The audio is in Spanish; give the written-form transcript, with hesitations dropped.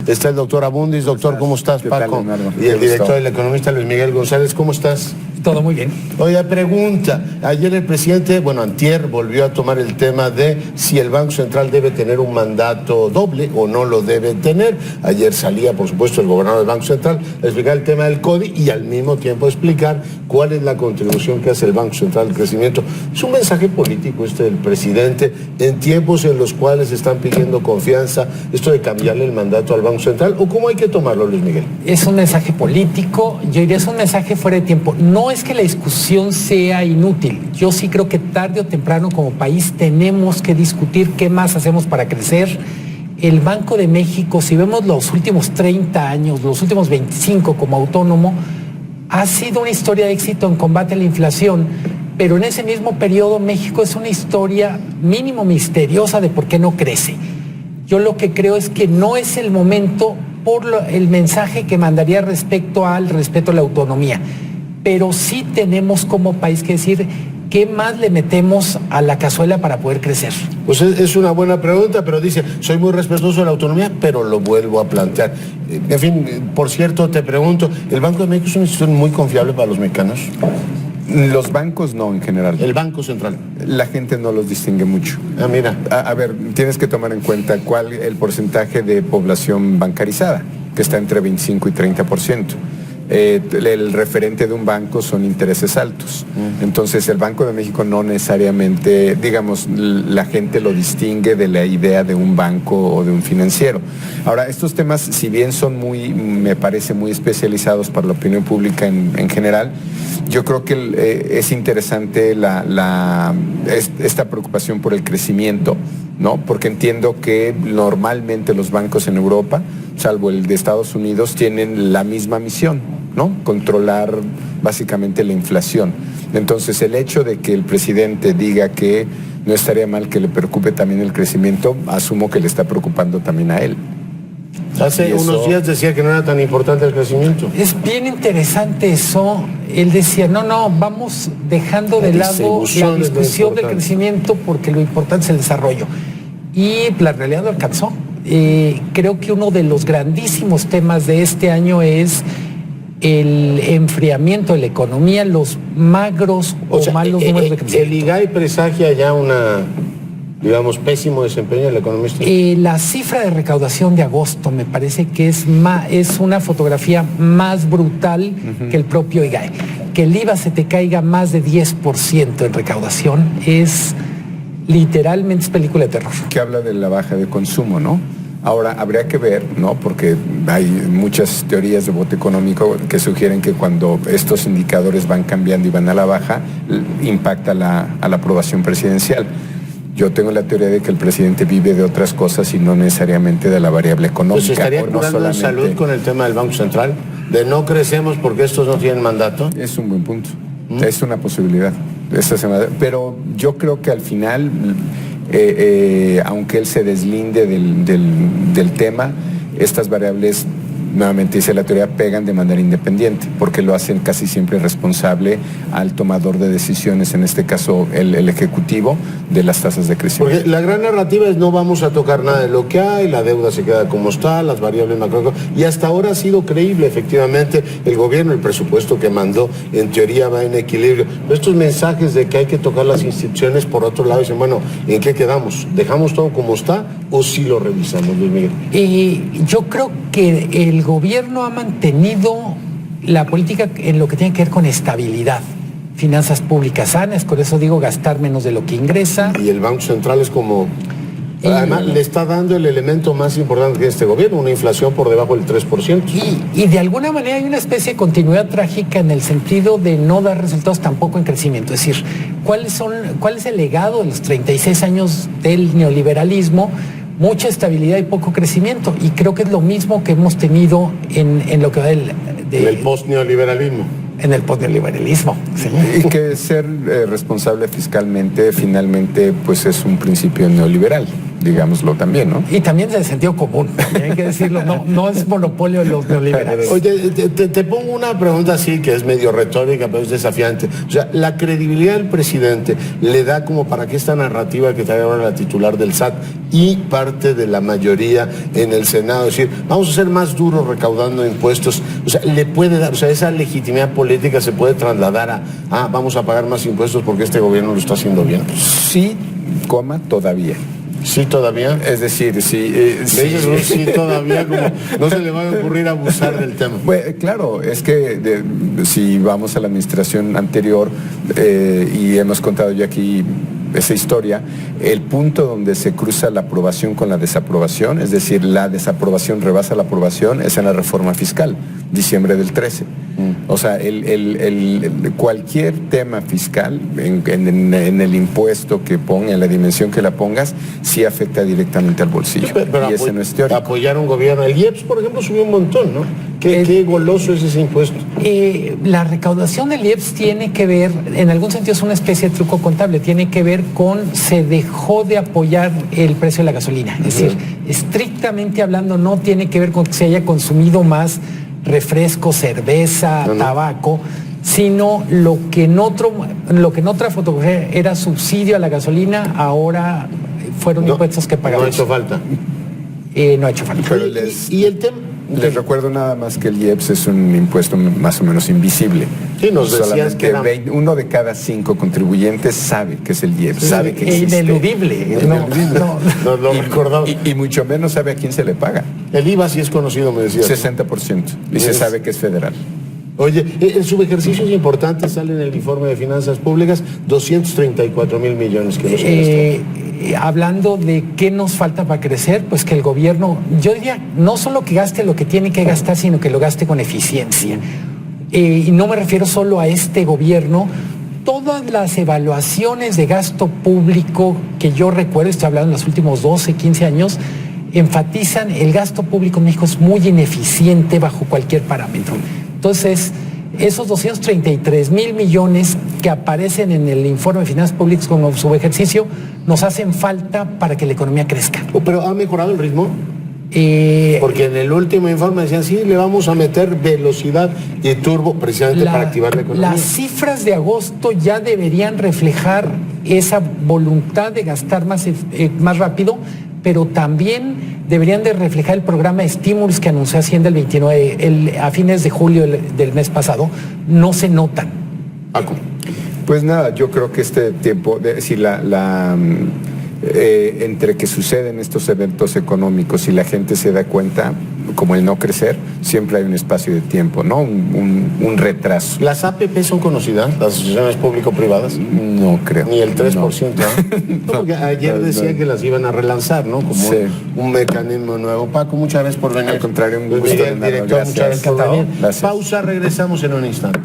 Está el doctor Abundis. Doctor, ¿cómo estás, Paco? Tal, y el director, el economista Luis Miguel González, ¿cómo estás? Todo muy bien. Oiga, pregunta. Ayer el presidente, antier, volvió a tomar el tema de si el Banco Central debe tener un mandato doble o no lo debe tener. Ayer salía, por supuesto, el gobernador del Banco Central a explicar el tema del CODI y al mismo tiempo explicar cuál es la contribución que hace el Banco Central al crecimiento. Es un mensaje político este del presidente en tiempos en los cuales están pidiendo confianza, esto de cambiarle el mandato al Banco Central, ¿o cómo hay que tomarlo, Luis Miguel? Es un mensaje político, yo diría es un mensaje fuera de tiempo. No es que la discusión sea inútil. Yo sí creo que tarde o temprano como país tenemos que discutir qué más hacemos para crecer. El Banco de México, si vemos los últimos 30 años, los últimos 25 como autónomo, ha sido una historia de éxito en combate a la inflación, pero en ese mismo periodo México es una historia mínimo misteriosa de por qué no crece. Yo lo que creo es que no es el momento por el mensaje que mandaría respecto al respeto a la autonomía. Pero sí tenemos como país que decir qué más le metemos a la cazuela para poder crecer. Pues es una buena pregunta, pero dice, soy muy respetuoso de la autonomía, pero lo vuelvo a plantear. En fin, por cierto, te pregunto, ¿el Banco de México es una institución muy confiable para los mexicanos? Los bancos no, en general. El Banco Central. La gente no los distingue mucho. Ah, mira. A ver, tienes que tomar en cuenta cuál el porcentaje de población bancarizada, que está entre 25 y 30%. El referente de un banco son intereses altos. Entonces el Banco de México no necesariamente, digamos, la gente lo distingue de la idea de un banco o de un financiero. Ahora, estos temas, si bien son me parece muy especializados para la opinión pública en general, yo creo que es interesante esta preocupación por el crecimiento, ¿no? Porque entiendo que normalmente los bancos en Europa, salvo el de Estados Unidos, tienen la misma misión, ¿no? Controlar básicamente la inflación. Entonces, el hecho de que el presidente diga que no estaría mal que le preocupe también el crecimiento, asumo que le está preocupando también a él. Hace unos días decía que no era tan importante el crecimiento. Es bien interesante eso. Él decía, no, vamos dejando de lado la discusión del crecimiento porque lo importante es el desarrollo. Y la realidad lo alcanzó. Creo que uno de los grandísimos temas de este año es el enfriamiento de la economía, los magros o malos números de crecimiento. ¿El IGAI presagia ya pésimo desempeño del economista? La cifra de recaudación de agosto me parece que es una fotografía más brutal que el propio IGAI. Que el IVA se te caiga más de 10% en recaudación es literalmente película de terror. Que habla de la baja de consumo, ¿no? Ahora, habría que ver, ¿no? Porque hay muchas teorías de voto económico que sugieren que cuando estos indicadores van cambiando y van a la baja, impacta a la aprobación presidencial. Yo tengo la teoría de que el presidente vive de otras cosas y no necesariamente de la variable económica. ¿Pues estaría curando en salud con el tema del Banco Central? ¿De no crecemos porque estos no tienen mandato? Es un buen punto. Es una posibilidad. Pero yo creo que al final, aunque él se deslinde del tema, estas variables, nuevamente dice la teoría, pegan de manera independiente, porque lo hacen casi siempre responsable al tomador de decisiones, en este caso el ejecutivo, de las tasas de crecimiento. Porque la gran narrativa es no vamos a tocar nada de lo que hay, la deuda se queda como está, las variables macroeconómicas, y hasta ahora ha sido creíble, efectivamente, el gobierno, el presupuesto que mandó, en teoría va en equilibrio. Pero estos mensajes de que hay que tocar las instituciones, por otro lado, dicen, bueno, ¿en qué quedamos? ¿Dejamos todo como está o sí lo revisamos, Luis Miguel? Yo creo que el gobierno ha mantenido la política en lo que tiene que ver con estabilidad, finanzas públicas sanas, por eso digo gastar menos de lo que ingresa. Y el Banco Central es como... Además, le está dando el elemento más importante de este gobierno, una inflación por debajo del 3%. Y de alguna manera hay una especie de continuidad trágica en el sentido de no dar resultados tampoco en crecimiento. Es decir, ¿cuál es el legado de los 36 años del neoliberalismo? Mucha estabilidad y poco crecimiento. Y creo que es lo mismo que hemos tenido en lo que va en el post-neoliberalismo. En el post-neoliberalismo, sí. Y que ser responsable fiscalmente, finalmente, pues es un principio neoliberal. digámoslo también, ¿no? Y también de sentido común, hay que decirlo, no es monopolio de los neoliberales. Oye, te pongo una pregunta así que es medio retórica, pero es desafiante. O sea, la credibilidad del presidente le da como para que esta narrativa que trae ahora la titular del SAT y parte de la mayoría en el Senado, es decir, vamos a ser más duros recaudando impuestos. O sea, le puede dar, o sea, esa legitimidad política se puede trasladar a vamos a pagar más impuestos porque este gobierno lo está haciendo bien. Sí, todavía. Sí, todavía. Es decir, sí. Le dices un sí todavía, como no se le va a ocurrir abusar del tema. Bueno, claro, es que si vamos a la administración anterior y hemos contado ya aquí esa historia, el punto donde se cruza la aprobación con la desaprobación, es decir, la desaprobación rebasa la aprobación, es en la reforma fiscal, diciembre del 13. O sea, cualquier tema fiscal en el impuesto que ponga, en la dimensión que la pongas, sí afecta directamente al bolsillo. Pero y ese no es teórico. Apoyar a un gobierno. El IEPS, por ejemplo, subió un montón, ¿no? Qué goloso es ese impuesto. La recaudación del IEPS tiene que ver, en algún sentido es una especie de truco contable, tiene que ver con se dejó de apoyar el precio de la gasolina. Es decir, estrictamente hablando, no tiene que ver con que se haya consumido más refresco, cerveza, tabaco, sino lo que en otra fotografía era subsidio a la gasolina, ahora fueron impuestos que pagaron. No ha hecho falta. No ha hecho falta. Pero y el tema... Les recuerdo nada más que el IEPS es un impuesto más o menos invisible. Sí, nos decías que era... uno de cada 5 contribuyentes sabe que es el IEPS, sabe que existe. Ineludible. No lo recordamos. Y mucho menos sabe a quién se le paga. El IVA sí es conocido, me decías. 60%. Y se sabe que es federal. Oye, el subejercicio es importante, sale en el informe de finanzas públicas, 234,000 millones que no se gastan. Hablando de qué nos falta para crecer, pues que el gobierno, yo diría, no solo que gaste lo que tiene que gastar, sino que lo gaste con eficiencia. Y no me refiero solo a este gobierno. Todas las evaluaciones de gasto público que yo recuerdo, estoy hablando en los últimos 12, 15 años, enfatizan el gasto público en México es muy ineficiente bajo cualquier parámetro. Entonces, esos 233,000 millones que aparecen en el informe de finanzas públicas como subejercicio nos hacen falta para que la economía crezca. ¿Pero ha mejorado el ritmo? Porque en el último informe decían, sí, le vamos a meter velocidad y turbo precisamente para activar la economía. Las cifras de agosto ya deberían reflejar esa voluntad de gastar más rápido, pero también deberían de reflejar el programa de estímulos que anunció Hacienda el 29, a fines de julio del mes pasado. No se notan. Paco. Pues nada, yo creo que este tiempo, es decir, entre que suceden estos eventos económicos y la gente se da cuenta, como el no crecer, siempre hay un espacio de tiempo, ¿no? Un retraso. ¿Las APP son conocidas, las asociaciones público-privadas? No creo. Ni el 3%, no. No, porque ayer decía que las iban a relanzar, ¿no? Como un mecanismo nuevo. Paco, muchas gracias por venir. Al contrario, un gusto. Miguel, director, muchas gracias por venir. Gracias. Pausa, regresamos en un instante.